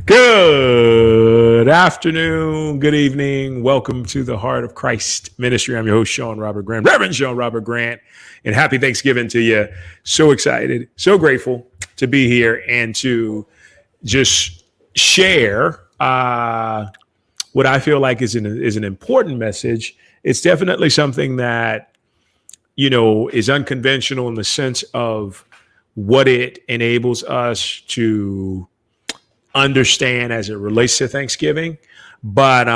Good afternoon, good evening. Welcome to the Heart of Christ Ministry. I'm your host, Shaun Robert Grant, Reverend Shaun Robert Grant, and happy Thanksgiving to you. So excited, so grateful to be here and to just share what I feel like is an important message. It's definitely something that, is unconventional in the sense of what it enables us to understand as it relates to Thanksgiving, but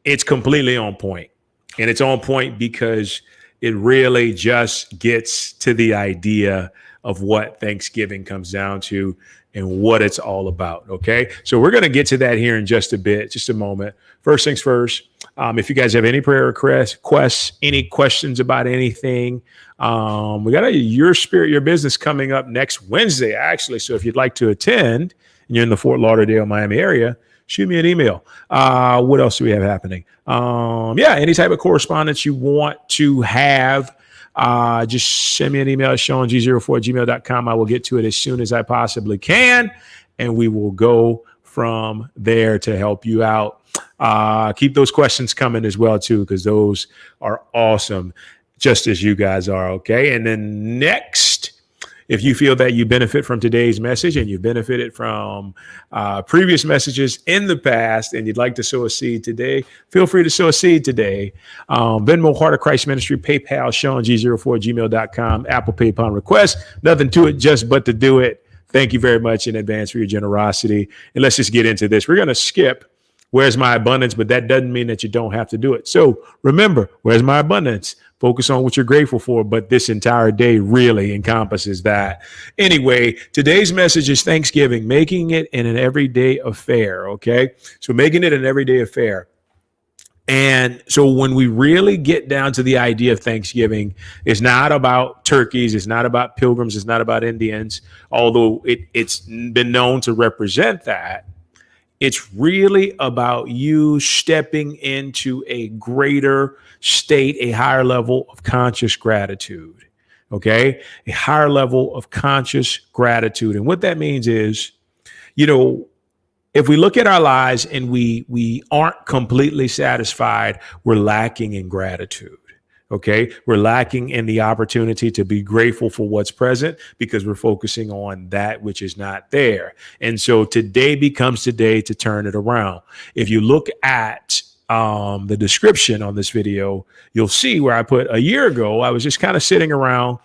it's completely on point. And it's on point because it really just gets to the idea of what Thanksgiving comes down to and what it's all about. Okay. So we're going to get to that here in just a bit, just a moment. First things first, if you guys have any prayer requests, any questions about anything, we got Your Spirit, Your Business coming up next Wednesday, actually. So if you'd like to attend and you're in the Fort Lauderdale, Miami area, shoot me an email. What else do we have happening? Any type of correspondence you want to have, just send me an email at ShaunG04@gmail.com. I will get to it as soon as I possibly can, and we will go from there to help you out. Keep those questions coming as well, too, because those are awesome, just as you guys are, okay? And then next, if you feel that you benefit from today's message and you've benefited from previous messages in the past and you'd like to sow a seed today, feel free to sow a seed today. Venmo, Heart of Christ Ministry, PayPal, ShaunG04@gmail.com, Apple Pay upon request. Nothing to it, just but to do it. Thank you very much in advance for your generosity. And let's just get into this. We're going to skip Where's My Abundance, but that doesn't mean that you don't have to do it. So remember, where's my abundance? Focus on what you're grateful for, but this entire day really encompasses that. Anyway, today's message is Thanksgiving, making it an everyday affair, okay? So making it an everyday affair. And so when we really get down to the idea of Thanksgiving, it's not about turkeys, it's not about pilgrims, it's not about Indians, although it's been known to represent that. It's really about you stepping into a greater state, a higher level of conscious gratitude, okay? A higher level of conscious gratitude. And what that means is, if we look at our lives and we aren't completely satisfied, we're lacking in gratitude. Okay, we're lacking in the opportunity to be grateful for what's present because we're focusing on that which is not there. And so today becomes the day to turn it around. If you look at the description on this video, you'll see where I put a year ago, I was just kind of sitting around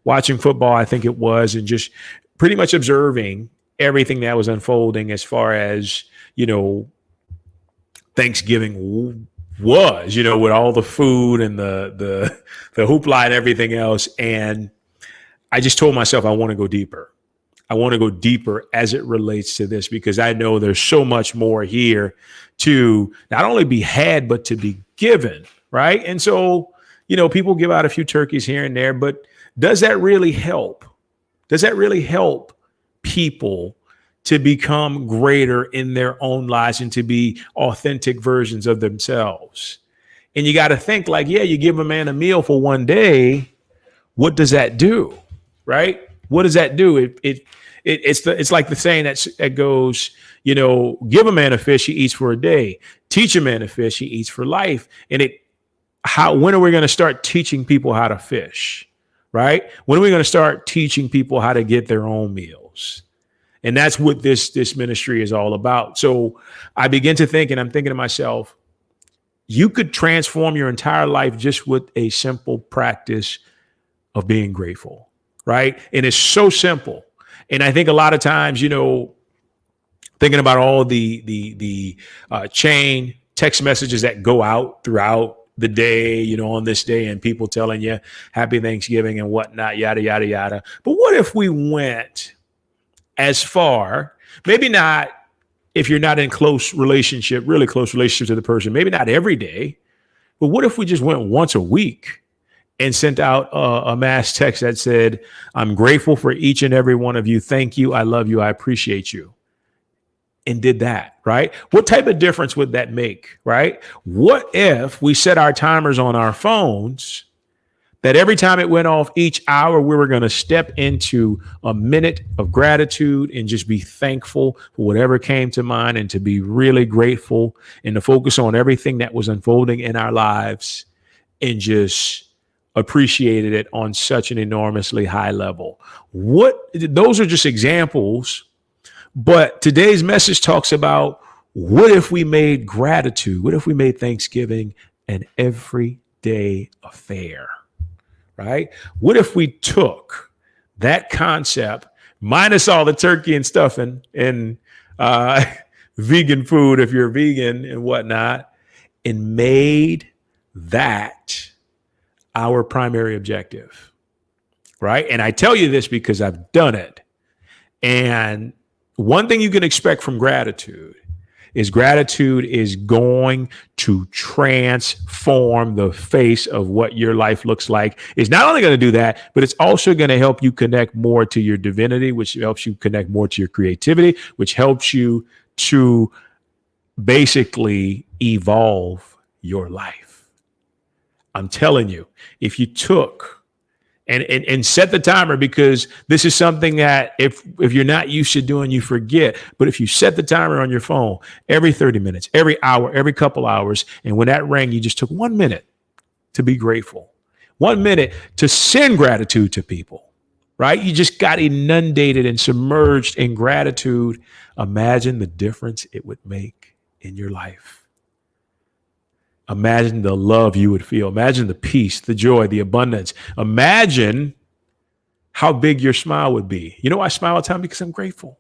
watching football, I think it was, and just pretty much observing everything that was unfolding as far as, Thanksgiving was, with all the food and the hoopla and everything else. And I just told myself, I want to go deeper. I want to go deeper as it relates to this, because I know there's so much more here to not only be had, but to be given. Right. And so, people give out a few turkeys here and there, but does that really help? Does that really help people to become greater in their own lives and to be authentic versions of themselves? And you got to think like, you give a man a meal for one day. What does that do? Right? What does that do? It's like the saying that goes, give a man a fish, he eats for a day. Teach a man a fish, he eats for life. And when are we going to start teaching people how to fish? Right? When are we going to start teaching people how to get their own meals? And that's what this ministry is all about. So I begin to think, and I'm thinking to myself, you could transform your entire life just with a simple practice of being grateful, right? And it's so simple. And I think a lot of times, thinking about all the chain text messages that go out throughout the day, on this day, and people telling you happy Thanksgiving and whatnot, yada, yada, yada. But what if we went as far, maybe not if you're not in really close relationship to the person, maybe not every day, but what if we just went once a week and sent out a mass text that said, I'm grateful for each and every one of you. Thank you. I love you. I appreciate you. And did that, right? What type of difference would that make, right? What if we set our timers on our phones that every time it went off each hour, we were going to step into a minute of gratitude and just be thankful for whatever came to mind and to be really grateful and to focus on everything that was unfolding in our lives and just appreciated it on such an enormously high level. Those are just examples, but today's message talks about what if we made gratitude, what if we made Thanksgiving an everyday affair, right? What if we took that concept, minus all the turkey and stuffing and vegan food, if you're vegan and whatnot, and made that our primary objective, right? And I tell you this because I've done it. And one thing you can expect from gratitude is going to transform the face of what your life looks like. It's not only going to do that, but it's also going to help you connect more to your divinity, which helps you connect more to your creativity, which helps you to basically evolve your life. I'm telling you, if you took and set the timer, because this is something that if you're not used to doing, you forget. But if you set the timer on your phone every 30 minutes, every hour, every couple hours, and when that rang, you just took 1 minute to be grateful, 1 minute to send gratitude to people, right? You just got inundated and submerged in gratitude. Imagine the difference it would make in your life. Imagine the love you would feel. Imagine the peace, the joy, the abundance. Imagine how big your smile would be. You know, I smile all the time because I'm grateful.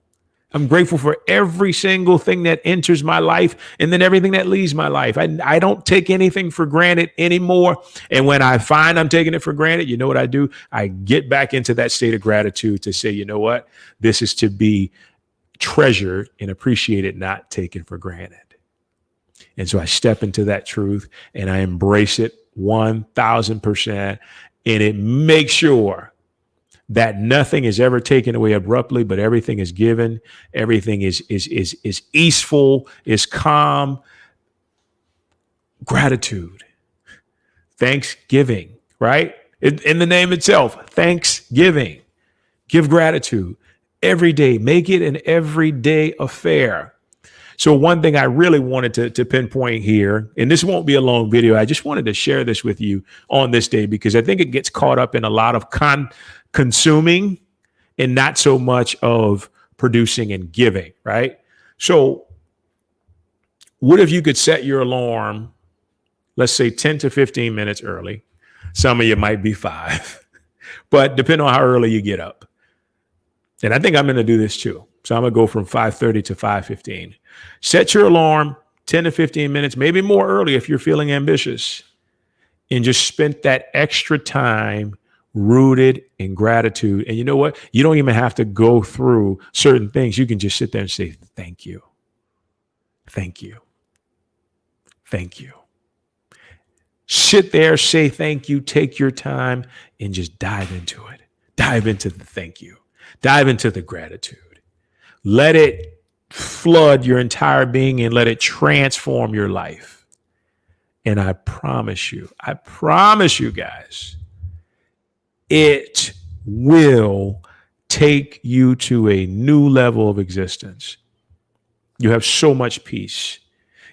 I'm grateful for every single thing that enters my life and then everything that leaves my life. I don't take anything for granted anymore. And when I find I'm taking it for granted, you know what I do? I get back into that state of gratitude to say, you know what? This is to be treasured and appreciated, not taken for granted. And so I step into that truth and I embrace it 1,000%. And it makes sure that nothing is ever taken away abruptly, but everything is given. Everything is easeful, is calm. Gratitude, thanksgiving, right? In the name itself, thanksgiving. Give gratitude every day. Make it an everyday affair. So one thing I really wanted to pinpoint here, and this won't be a long video, I just wanted to share this with you on this day because I think it gets caught up in a lot of consuming and not so much of producing and giving, right? So what if you could set your alarm, let's say 10 to 15 minutes early? Some of you might be 5, but depending on how early you get up. And I think I'm going to do this too. So I'm going to go from 5:30 to 5:15. Set your alarm 10 to 15 minutes, maybe more early if you're feeling ambitious, and just spend that extra time rooted in gratitude. And you know what? You don't even have to go through certain things. You can just sit there and say, thank you. Thank you. Thank you. Sit there, say thank you, take your time, and just dive into it. Dive into the thank you. Dive into the gratitude. Let it flood your entire being and let it transform your life. And I promise you guys, it will take you to a new level of existence. You have so much peace.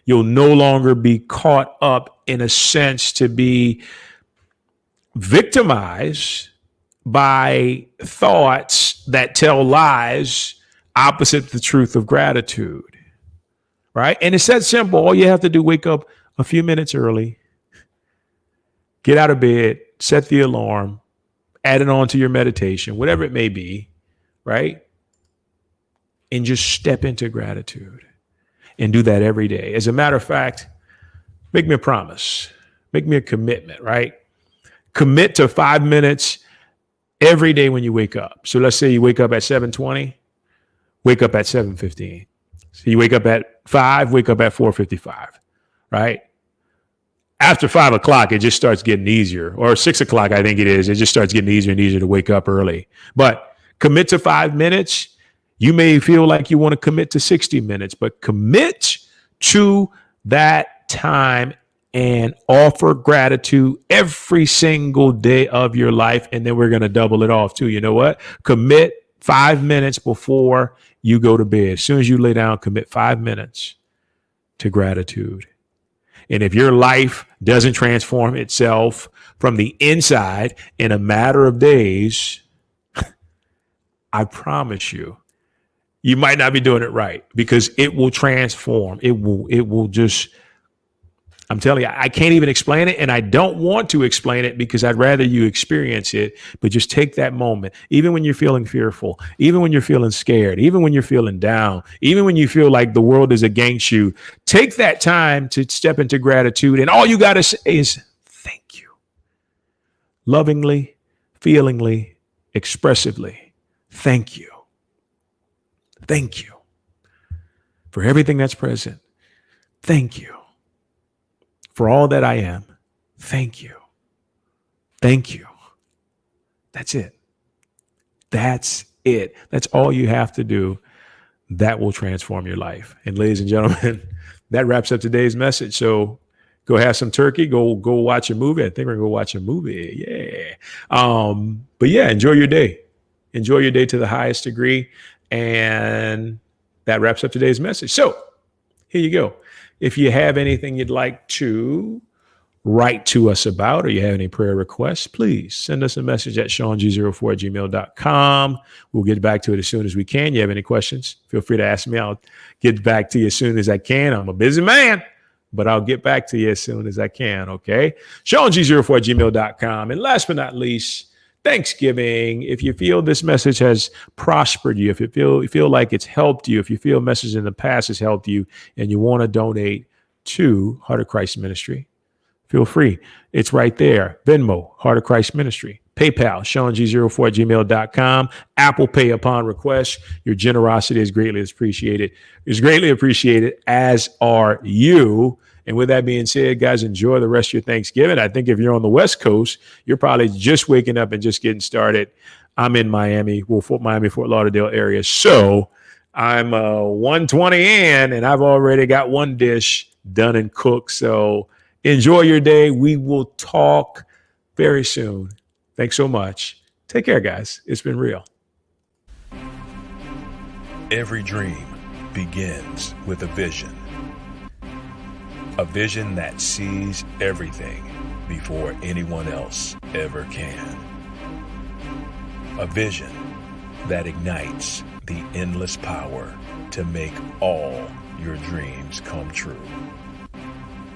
You'll no longer be caught up in a sense to be victimized by thoughts that tell lies opposite the truth of gratitude, right? And it's that simple. All you have to do, wake up a few minutes early, get out of bed, set the alarm, add it on to your meditation, whatever it may be, right? And just step into gratitude and do that every day. As a matter of fact, make me a promise, make me a commitment, right? Commit to 5 minutes every day when you wake up. So let's say you wake up at 7:20. Wake up at 7:15. So you wake up at 5, wake up at 4:55, right? After 5 o'clock, it just starts getting easier. Or 6 o'clock, I think it is. It just starts getting easier and easier to wake up early. But commit to 5 minutes. You may feel like you want to commit to 60 minutes, but commit to that time and offer gratitude every single day of your life. And then we're going to double it off too. You know what? Commit 5 minutes before you go to bed. As soon as you lay down, commit 5 minutes to gratitude. And if your life doesn't transform itself from the inside in a matter of days, I promise you, you might not be doing it right, because it will transform. It will just, I'm telling you, I can't even explain it, and I don't want to explain it because I'd rather you experience it. But just take that moment, even when you're feeling fearful, even when you're feeling scared, even when you're feeling down, even when you feel like the world is against you. Take that time to step into gratitude, and all you got to say is thank you. Lovingly, feelingly, expressively, thank you. Thank you for everything that's present. Thank you. For all that I am, thank you. Thank you. That's it. That's it. That's all you have to do. That will transform your life. And ladies and gentlemen, that wraps up today's message. So go have some turkey. Go watch a movie. I think we're going to go watch a movie. Yeah. But yeah, enjoy your day. Enjoy your day to the highest degree. And that wraps up today's message. So here you go. If you have anything you'd like to write to us about, or you have any prayer requests, please send us a message at ShaunG04@gmail.com. We'll get back to it as soon as we can. You have any questions, feel free to ask me. I'll get back to you as soon as I can. I'm a busy man, but I'll get back to you as soon as I can, okay? ShaunG04@gmail.com. And last but not least, Thanksgiving. If you feel this message has prospered you, if you feel like it's helped you, if you feel a message in the past has helped you, and you want to donate to Heart of Christ Ministry, feel free. It's right there. Venmo, Heart of Christ Ministry. PayPal, ShaunG04@gmail.com. Apple Pay upon request. Your generosity is greatly appreciated. It's greatly appreciated, as are you. And with that being said, guys, enjoy the rest of your Thanksgiving. I think if you're on the West Coast, you're probably just waking up and just getting started. I'm in Miami, Fort Lauderdale area. So I'm 1:20 in, and I've already got one dish done and cooked. So enjoy your day. We will talk very soon. Thanks so much. Take care, guys. It's been real. Every dream begins with a vision. A vision that sees everything before anyone else ever can. A vision that ignites the endless power to make all your dreams come true.